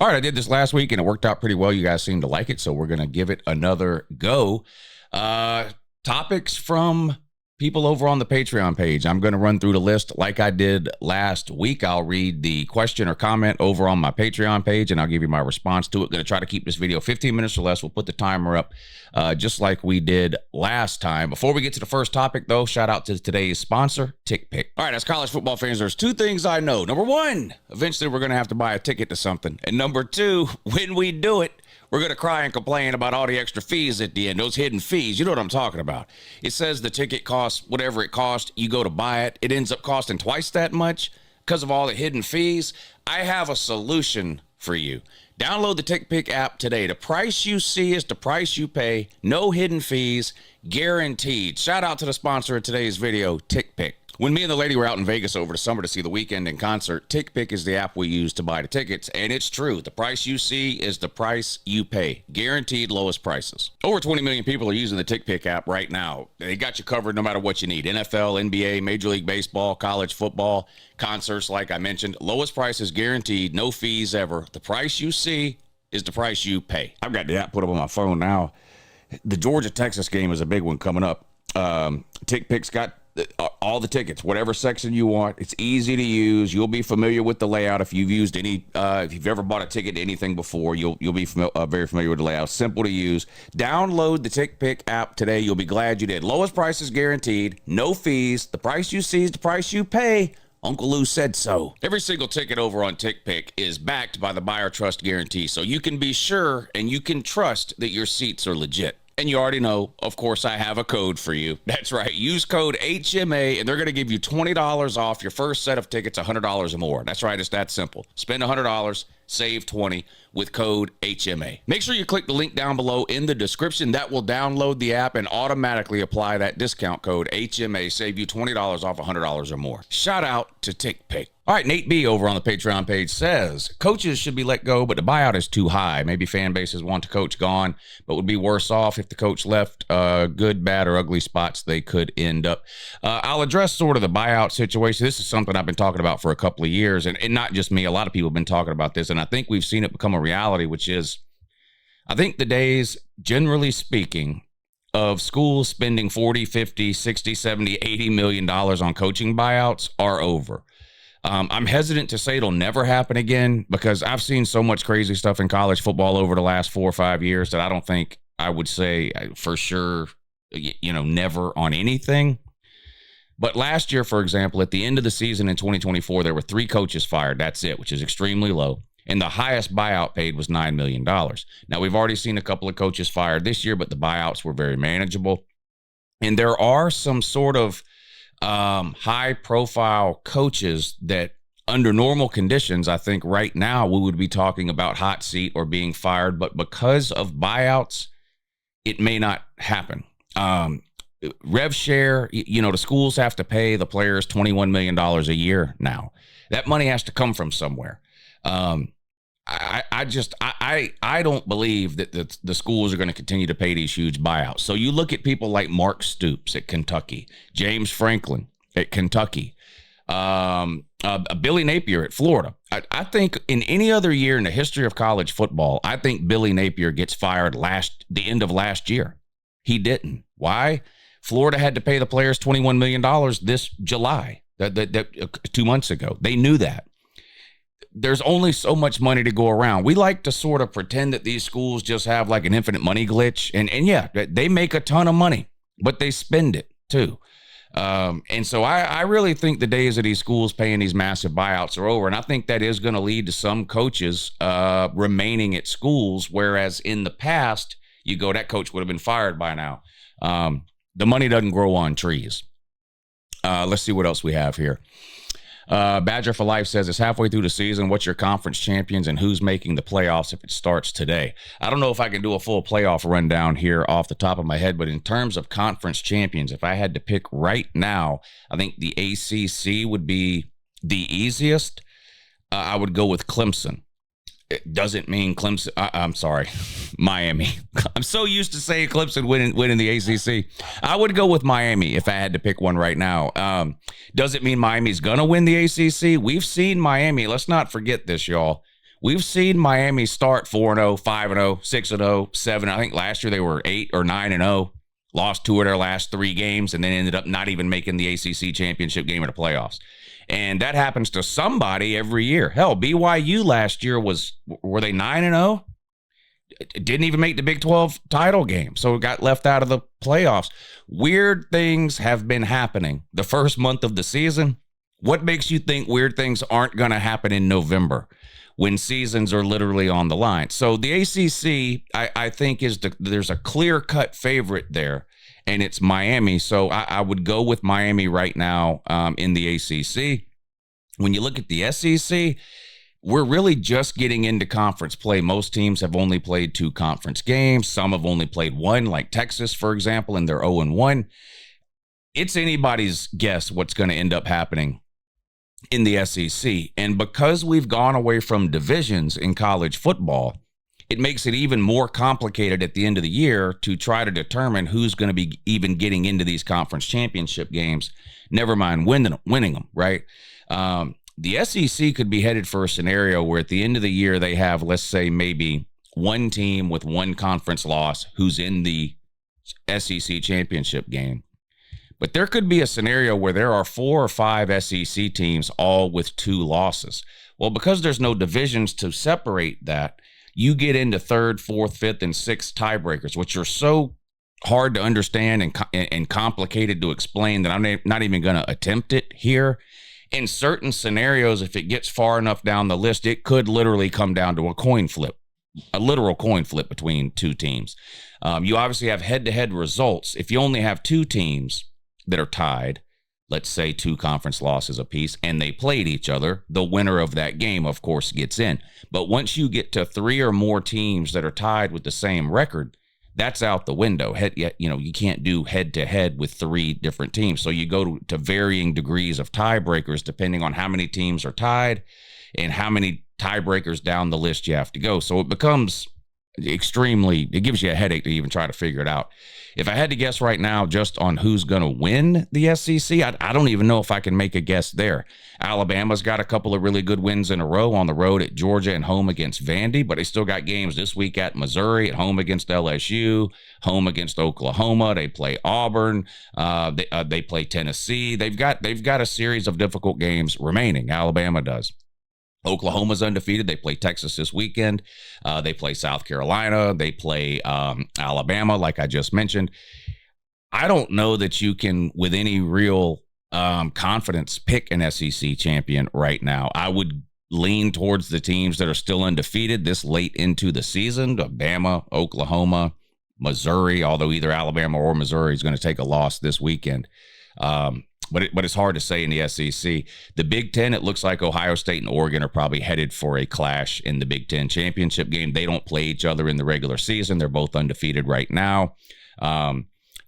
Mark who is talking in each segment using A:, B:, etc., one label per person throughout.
A: All right, I did this last week, and it worked out pretty well. You guys seem to like it, so we're going to give it another go. Topics from people over on the Patreon page. I'm going to run through the list like I did last week. I'll read the question or comment over on my Patreon page, and I'll give you my response to it. Going to try to keep this video 15 minutes or less. We'll put the timer up just like we did last time. Before we get to the first topic, though, shout out to today's sponsor, TickPick. All right, as college football fans, there's two things I know. Number one, eventually we're going to have to buy a ticket to something. And number two, when we do it, we're going to cry and complain about all the extra fees at the end, those hidden fees. You know what I'm talking about. It says the ticket costs whatever it costs. You go to buy it. It ends up costing twice that much because of all the hidden fees. I have a solution for you. Download the TickPick app today. The price you see is the price you pay. No hidden fees, guaranteed. Shout out to the sponsor of today's video, TickPick. When me and the lady were out in Vegas over the summer to see the Weeknd in concert, TickPick is the app we use to buy the tickets, and it's true. The price you see is the price you pay. Guaranteed lowest prices. Over 20 million people are using the TickPick app right now. They got you covered no matter what you need. NFL, NBA, Major League Baseball, college football, concerts like I mentioned. Lowest prices guaranteed, no fees ever. The price you see is the price you pay. I've got the app put up on my phone now. The Georgia-Texas game is a big one coming up. TickPick's got all the tickets, whatever section you want. It's easy to use. You'll be familiar with the layout if you've used any. If you've ever bought a ticket to anything before, you'll be very familiar with the layout. Simple to use. Download the TickPick app today. You'll be glad you did. Lowest prices guaranteed. No fees. The price you see is the price you pay. Uncle Lou said so. Every single ticket over on TickPick is backed by the Buyer Trust Guarantee, so you can be sure and you can trust that your seats are legit. And you already know, of course, I have a code for you. That's right. Use code HMA, and they're going to give you $20 off your first set of tickets, $100 or more. That's right. It's that simple. Spend $100, save $20 with code HMA. Make sure you click the link down below in the description. That will download the app and automatically apply that discount code HMA. Save you $20 off $100 or more. Shout out to TickPick. All right, Nate B over on the Patreon page says, coaches should be let go, but the buyout is too high. Maybe fan bases want the coach gone, but would be worse off if the coach left. Good, bad, or ugly spots they could end up. I'll address sort of the buyout situation. This is something I've been talking about for a couple of years, and not just me. A lot of people have been talking about this, and I think we've seen it become a reality, which is, I think the days, generally speaking, of schools spending 40, 50, 60, 70, 80 million dollars on coaching buyouts are over. I'm hesitant to say it'll never happen again because I've seen so much crazy stuff in college football over the last 4 or 5 years that I don't think I would say for sure, never on anything. But last year, for example, at the end of the season in 2024, there were 3 coaches fired. That's it, which is extremely low. And the highest buyout paid was $9 million. Now, we've already seen a couple of coaches fired this year, but the buyouts were very manageable. And there are some sort of high-profile coaches that under normal conditions, I think right now we would be talking about hot seat or being fired. But because of buyouts, it may not happen. Rev share, the schools have to pay the players $21 million a year now. That money has to come from somewhere. I don't believe that the schools are going to continue to pay these huge buyouts. So you look at people like Mark Stoops at Kentucky, James Franklin at Kentucky, Billy Napier at Florida. I think in any other year in the history of college football, I think Billy Napier gets fired the end of last year. He didn't. Why? Florida had to pay the players $21 million this July, that 2 months ago. They knew that. There's only so much money to go around. We like to sort of pretend that these schools just have like an infinite money glitch. And yeah, they make a ton of money, but they spend it too. And so I really think the days of these schools paying these massive buyouts are over. And I think that is going to lead to some coaches remaining at schools, whereas in the past, you go, that coach would have been fired by now. The money doesn't grow on trees. Let's see what else we have here. Badger for Life says, it's halfway through the season. What's your conference champions and who's making the playoffs if it starts today? I don't know if I can do a full playoff rundown here off the top of my head, but in terms of conference champions, if I had to pick right now, I think the ACC would be the easiest. I would go with Clemson. It doesn't mean Clemson. I'm sorry, Miami. I'm so used to saying Clemson winning the ACC. I would go with Miami if I had to pick one right now. Does it mean Miami's going to win the ACC? We've seen Miami. Let's not forget this, y'all. We've seen Miami start 4-0, 5-0, 6-0, 7. I think last year they were 8 or 9-0, lost 2 of their last 3 games, and then ended up not even making the ACC championship game of the playoffs. And that happens to somebody every year. Hell, BYU last year were they 9-0? Didn't even make the Big 12 title game, so it got left out of the playoffs. Weird things have been happening the first month of the season. What makes you think weird things aren't going to happen in November when seasons are literally on the line? So the ACC, I think, there's a clear-cut favorite there, and it's Miami. So I would go with Miami right now in the ACC. When you look at the SEC, we're really just getting into conference play. Most teams have only played 2 conference games. Some have only played 1, like Texas, for example, and they're 0-1. It's anybody's guess what's going to end up happening in the SEC. And because we've gone away from divisions in college football, it makes it even more complicated at the end of the year to try to determine who's going to be even getting into these conference championship games, never mind winning them, right? The SEC could be headed for a scenario where at the end of the year they have, let's say, maybe one team with 1 conference loss who's in the SEC championship game. But there could be a scenario where there are 4 or 5 SEC teams all with 2 losses. Well, because there's no divisions to separate that, you get into 3rd, 4th, 5th, and 6th tiebreakers, which are so hard to understand and complicated to explain that I'm not even going to attempt it here. In certain scenarios, if it gets far enough down the list, it could literally come down to a coin flip, a literal coin flip between 2 teams. You obviously have head-to-head results. If you only have 2 teams that are tied, let's say 2 conference losses apiece, and they played each other, the winner of that game, of course, gets in. But once you get to 3 or more teams that are tied with the same record, that's out the window. You can't do head-to-head with 3 different teams. So you go to varying degrees of tiebreakers depending on how many teams are tied and how many tiebreakers down the list you have to go. So it becomes it gives you a headache to even try to figure it out. If I had to guess right now just on who's going to win the SEC, I don't even know if I can make a guess there. Alabama's got a couple of really good wins in a row on the road at Georgia and home against Vandy, but they still got games this week at Missouri, at home against LSU, home against Oklahoma. They play Auburn. They play Tennessee. They've got a series of difficult games remaining. Alabama does. Oklahoma's undefeated. They play Texas this weekend. They play South Carolina. They play Alabama, like I just mentioned. I don't know that you can, with any real confidence, pick an SEC champion right now. I would lean towards the teams that are still undefeated this late into the season: Bama, Oklahoma, Missouri, although either Alabama or Missouri is going to take a loss this weekend. But it's hard to say in the SEC. The Big Ten, it looks like Ohio State and Oregon are probably headed for a clash in the Big Ten championship game. They don't play each other in the regular season. They're both undefeated right now.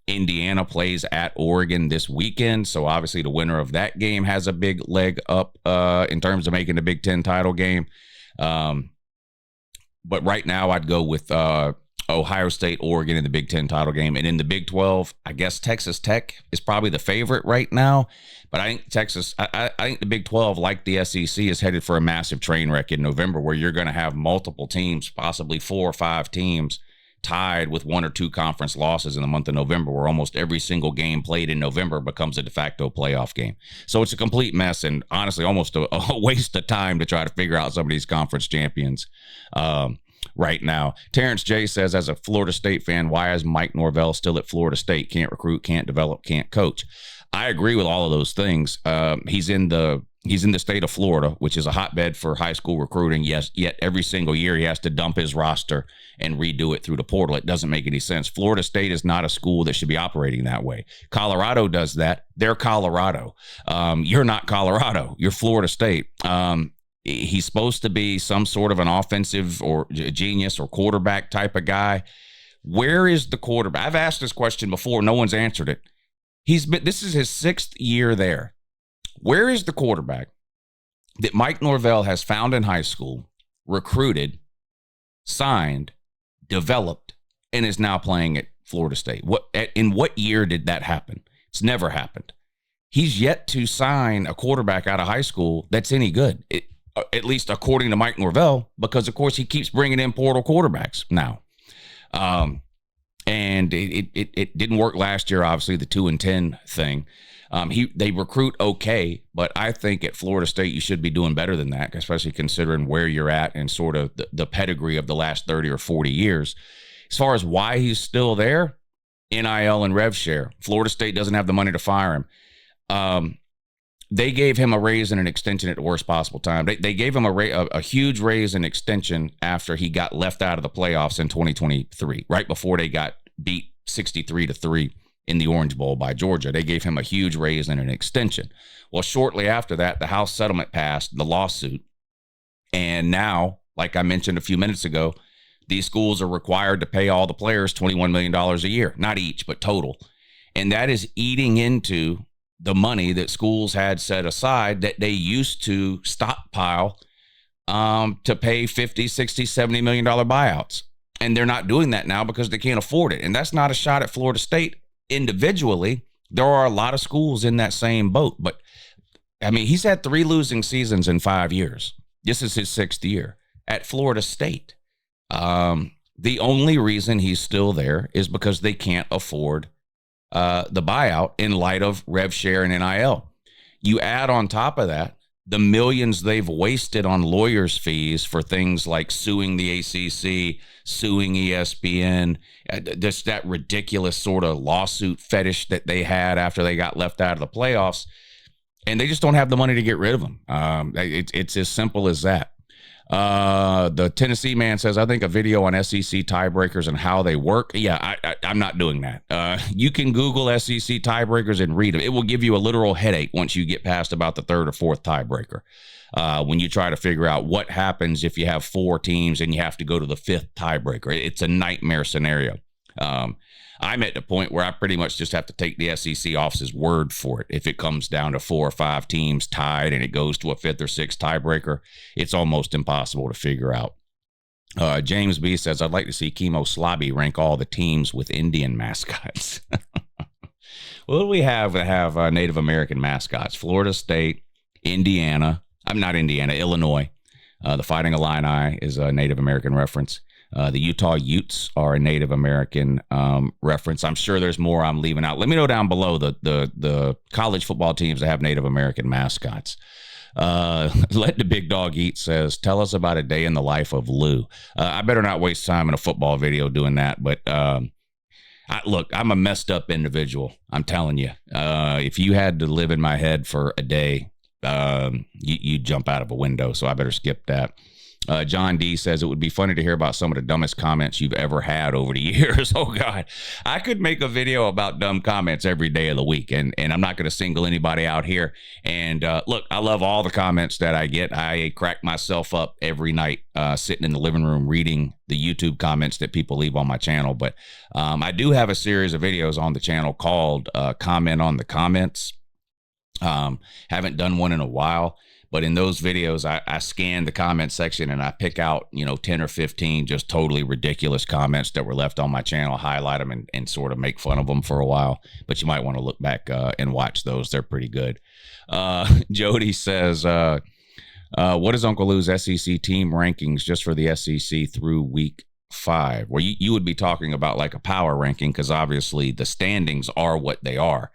A: Indiana plays at Oregon this weekend, so obviously the winner of that game has a big leg up in terms of making the Big Ten title game. But right now I'd go with Ohio State, Oregon in the Big Ten title game. And in the Big 12, I guess Texas Tech is probably the favorite right now. But I think I think the Big 12, like the SEC, is headed for a massive train wreck in November, where you're going to have multiple teams, possibly 4 or 5 teams, tied with 1 or 2 conference losses in the month of November, where almost every single game played in November becomes a de facto playoff game. So it's a complete mess, and honestly, almost a waste of time to try to figure out some of these conference champions right now. Terrence J says, as a Florida State fan, why is Mike Norvell still at Florida State? Can't recruit, can't develop, can't coach. I agree with all of those things. He's in the state of Florida, which is a hotbed for high school recruiting. Yes, yet every single year he has to dump his roster and redo it through the portal. It doesn't make any sense. Florida State is not a school that should be operating that way. Colorado does that. They're Colorado. You're not Colorado. You're Florida State. He's supposed to be some sort of an offensive or genius or quarterback type of guy. Where is the quarterback? I've asked this question before. No one's answered it. This is his 6th year there. Where is the quarterback that Mike Norvell has found in high school, recruited, signed, developed, and is now playing at Florida State? In what year did that happen? It's never happened. He's yet to sign a quarterback out of high school that's any good. at least according to Mike Norvell, because of course he keeps bringing in portal quarterbacks now. And it didn't work last year, obviously, the 2-10 thing. They recruit okay, but I think at Florida State you should be doing better than that, especially considering where you're at and sort of the pedigree of the last 30 or 40 years. As far as why he's still there, NIL and rev share. Florida State doesn't have the money to fire him. They gave him a raise and an extension at the worst possible time. They gave him a huge raise and extension after he got left out of the playoffs in 2023, right before they got beat 63-3 in the Orange Bowl by Georgia. They gave him a huge raise and an extension. Well, shortly after that, the House settlement passed, the lawsuit. And now, like I mentioned a few minutes ago, these schools are required to pay all the players $21 million a year, not each, but total. And that is eating into the money that schools had set aside that they used to stockpile to pay 50, 60, $70 million buyouts. And they're not doing that now because they can't afford it. And that's not a shot at Florida State individually. There are a lot of schools in that same boat. But, I mean, he's had 3 losing seasons in 5 years. This is his 6th year at Florida State. The only reason he's still there is because they can't afford the buyout in light of rev share and NIL. You add on top of that the millions they've wasted on lawyers' fees for things like suing the ACC, suing ESPN, just that ridiculous sort of lawsuit fetish that they had after they got left out of the playoffs, and they just don't have the money to get rid of them. It's as simple as that. The Tennessee man says, I think a video on SEC tiebreakers and how they work. Yeah, I'm not doing that. You can Google SEC tiebreakers and read them. It will give you a literal headache once you get past about the 3rd or 4th tiebreaker. When you try to figure out what happens if you have 4 teams and you have to go to the 5th tiebreaker. It's a nightmare scenario. I'm at the point where I pretty much just have to take the SEC office's word for it. If it comes down to 4 or 5 teams tied and it goes to a 5th or 6th tiebreaker, it's almost impossible to figure out. James B says, I'd like to see Chemo Slobby rank all the teams with Indian mascots. What do we have that have Native American mascots? Florida State, Indiana. I'm not Indiana, Illinois. The Fighting Illini is a Native American reference. The Utah Utes are a Native American reference. I'm sure there's more I'm leaving out. Let me know down below the college football teams that have Native American mascots. Let the Big Dog Eat says, tell us about a day in the life of Lou. I better not waste time in a football video doing that. But look, I'm a messed up individual. I'm telling you. If you had to live in my head for a day, you'd jump out of a window. So I better skip that. John D says, it would be funny to hear about some of the dumbest comments you've ever had over the years. Oh, God. I could make a video about dumb comments every day of the week, and I'm not going to single anybody out here. And look, I love all the comments that I get. I crack myself up every night sitting in the living room reading the YouTube comments that people leave on my channel. But I do have a series of videos on the channel called Comment on the Comments. Haven't done one in a while. But in those videos, I scan the comment section and I pick out, 10 or 15 just totally ridiculous comments that were left on my channel, highlight them and sort of make fun of them for a while. But you might want to look back and watch those. They're pretty good. Jody says, what is Uncle Lou's SEC team rankings just for the SEC through week 5? Well, you would be talking about like a power ranking because obviously the standings are what they are.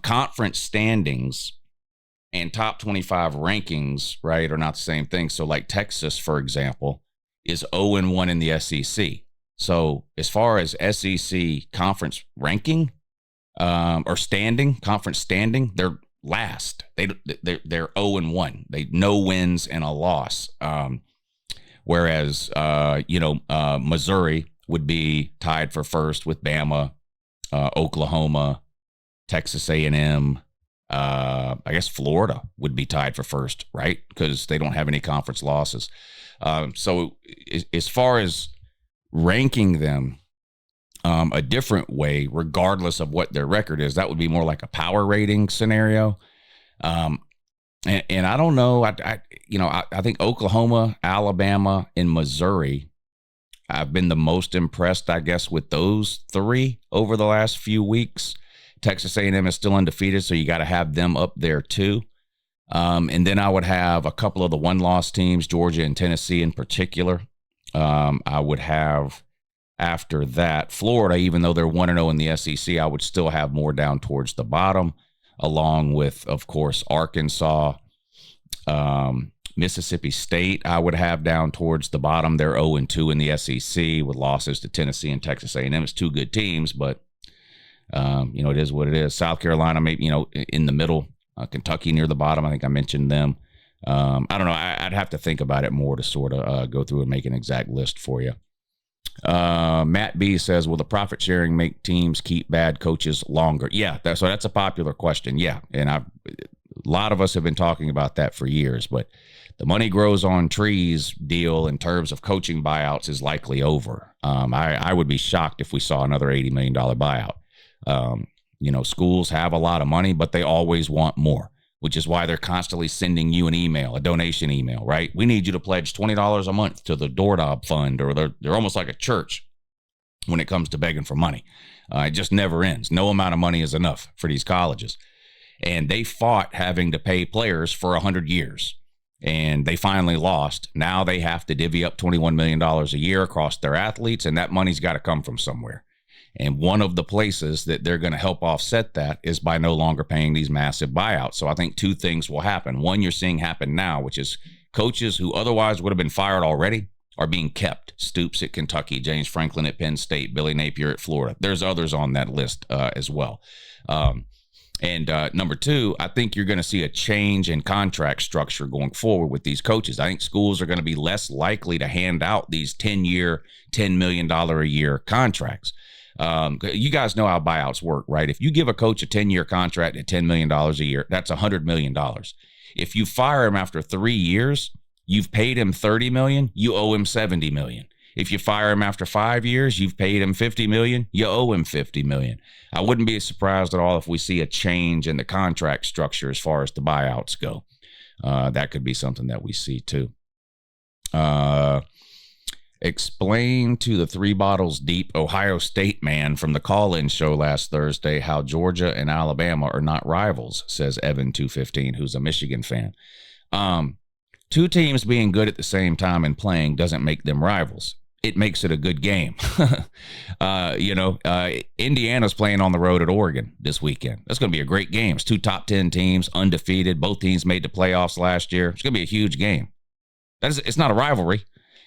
A: Conference standings and top 25 rankings, right, are not the same thing. So like Texas, for example, is 0-1 in the SEC. So as far as SEC conference ranking or standing, conference standing, they're last. They're 0-1. They no wins and a loss. Whereas, Missouri would be tied for first with Bama, Oklahoma, Texas A&M. I guess Florida would be tied for first, right? Because they don't have any conference losses. So as far as ranking them a different way, regardless of what their record is, that would be more like a power rating scenario. And I don't know. I think Oklahoma, Alabama, and Missouri, I've been the most impressed, I guess, with those 3 over the last few weeks. Texas A&M is still undefeated, so you got to have them up there too. And then I would have a couple of the one-loss teams, Georgia and Tennessee in particular. I would have after that Florida, even though they're 1-0 in the SEC, I would still have more down towards the bottom, along with, of course, Arkansas, Mississippi State. I would have down towards the bottom. They're 0-2 in the SEC with losses to Tennessee and Texas A&M. It's two good teams, but it is what it is. South Carolina, maybe in the middle. Kentucky near the bottom. I think I mentioned them. I don't know. I'd have to think about it more to sort of go through and make an exact list for you. Matt B says, will the profit sharing make teams keep bad coaches longer? Yeah, that's a popular question. Yeah, and a lot of us have been talking about that for years, but the money grows on trees deal in terms of coaching buyouts is likely over. I would be shocked if we saw another $80 million buyout. Schools have a lot of money, but they always want more, which is why they're constantly sending you an email, a donation email, right? We need you to pledge $20 a month to the Doorknob Fund, or they're almost like a church when it comes to begging for money. It just never ends. No amount of money is enough for these colleges. And they fought having to pay players for 100 years. And they finally lost. Now they have to divvy up $21 million a year across their athletes, and that money's got to come from somewhere. And one of the places that they're going to help offset that is by no longer paying these massive buyouts. So I think two things will happen. One, you're seeing happen now, which is coaches who otherwise would have been fired already are being kept. Stoops at Kentucky, James Franklin at Penn State, Billy Napier at Florida. There's others on that list as well. And number two, I think you're going to see a change in contract structure going forward with these coaches. I think schools are going to be less likely to hand out these 10-year, $10 million a year contracts. You guys know how buyouts work, right? If you give a coach a 10-year contract at $10 million a year, that's $100 million. If you fire him after 3 years, you've paid him $30 million, you owe him $70 million. If you fire him after 5 years, you've paid him $50 million, you owe him $50 million. I wouldn't be surprised at all if we see a change in the contract structure as far as the buyouts go. That could be something that we see too. Explain to the 3 bottles deep Ohio State man from the call-in show last Thursday how Georgia and Alabama are not rivals, says Evan215, who's a Michigan fan. Two teams being good at the same time and playing doesn't make them rivals. It makes it a good game. Indiana's playing on the road at Oregon this weekend. That's going to be a great game. It's 2 top 10 teams, undefeated. Both teams made the playoffs last year. It's going to be a huge game. It's not a rivalry.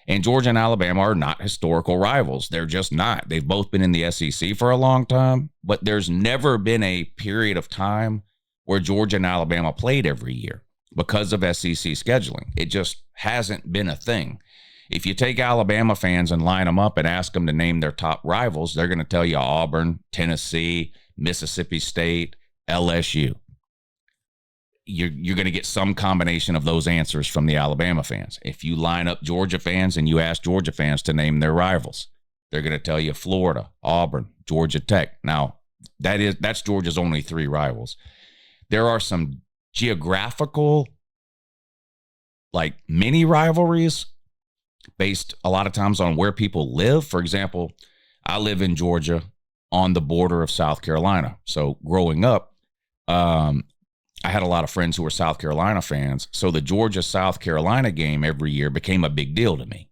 A: And Georgia and Alabama are not historical rivals. They're just not. They've both been in the SEC for a long time, but there's never been a period of time where Georgia and Alabama played every year because of SEC scheduling. It just hasn't been a thing. If you take Alabama fans and line them up and ask them to name their top rivals, they're going to tell you Auburn, Tennessee, Mississippi State, LSU. You're going to get some combination of those answers from the Alabama fans. If you line up Georgia fans and you ask Georgia fans to name their rivals, they're going to tell you Florida, Auburn, Georgia Tech. Now, that's Georgia's only 3 rivals. There are some geographical, like mini rivalries based a lot of times on where people live. For example, I live in Georgia on the border of South Carolina. So growing up, I had a lot of friends who were South Carolina fans. So the Georgia-South Carolina game every year became a big deal to me.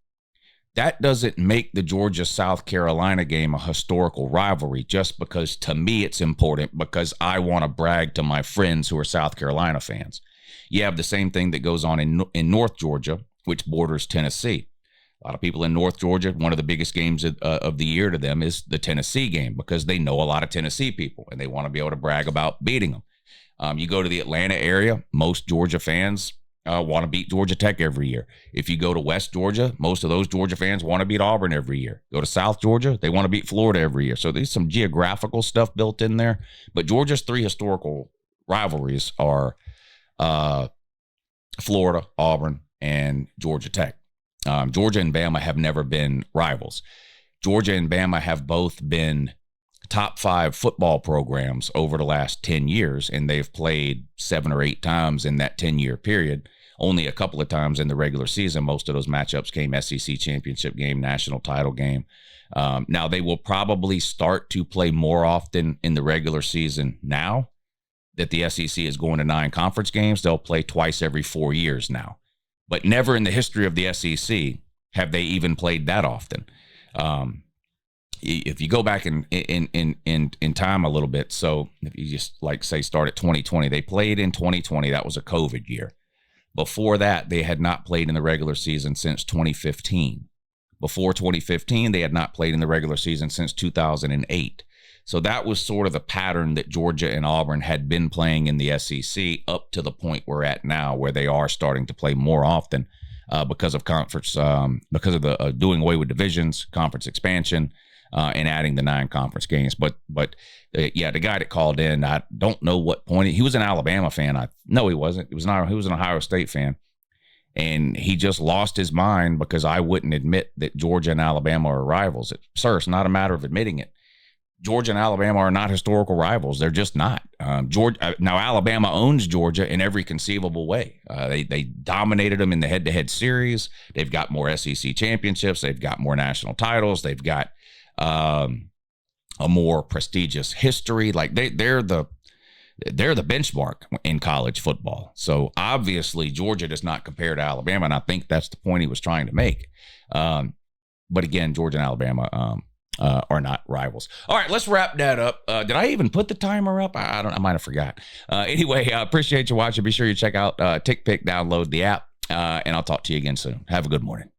A: That doesn't make the Georgia-South Carolina game a historical rivalry just because to me it's important because I want to brag to my friends who are South Carolina fans. You have the same thing that goes on in North Georgia, which borders Tennessee. A lot of people in North Georgia, one of the biggest games of the year to them is the Tennessee game because they know a lot of Tennessee people and they want to be able to brag about beating them. You go to the Atlanta area, most Georgia fans want to beat Georgia Tech every year. If you go to West Georgia, most of those Georgia fans want to beat Auburn every year. Go to South Georgia, they want to beat Florida every year. So there's some geographical stuff built in there. But Georgia's 3 historical rivalries are Florida, Auburn, and Georgia Tech. Georgia and Bama have never been rivals. Georgia and Bama have both been top 5 football programs over the last 10 years, and they've played 7 or 8 times in that 10-year period. Only a couple of times in the regular season. Most of those matchups came SEC championship game, national title game. Now, they will probably start to play more often in the regular season now, that the SEC is going to 9 conference games. They'll play twice every 4 years now. But never in the history of the SEC have they even played that often. If you go back in time a little bit, so if you just like say start at 2020, they played in 2020. That was a COVID year. Before that, they had not played in the regular season since 2015. Before 2015, they had not played in the regular season since 2008. So that was sort of the pattern that Georgia and Auburn had been playing in the SEC up to the point we're at now, where they are starting to play more often because of conference, because of the doing away with divisions, conference expansion, and adding the 9 conference games. But yeah, the guy that called in, I don't know what point he was an Alabama fan. No, he wasn't. He was not. He was an Ohio State fan, and he just lost his mind because I wouldn't admit that Georgia and Alabama are rivals. Sir, it's not a matter of admitting it. Georgia and Alabama are not historical rivals. They're just not. Now, Alabama owns Georgia in every conceivable way. They dominated them in the head-to-head series. They've got more SEC championships. They've got more national titles. They've got a more prestigious history. Like they're the benchmark in college football. So obviously, Georgia does not compare to Alabama, and I think that's the point he was trying to make. But again, Georgia and Alabama are not rivals. All right, let's wrap that up. Did I even put the timer up? I might have forgot. Anyway, I appreciate you watching. Be sure you check out TickPick, download the app, and I'll talk to you again soon. Have a good morning.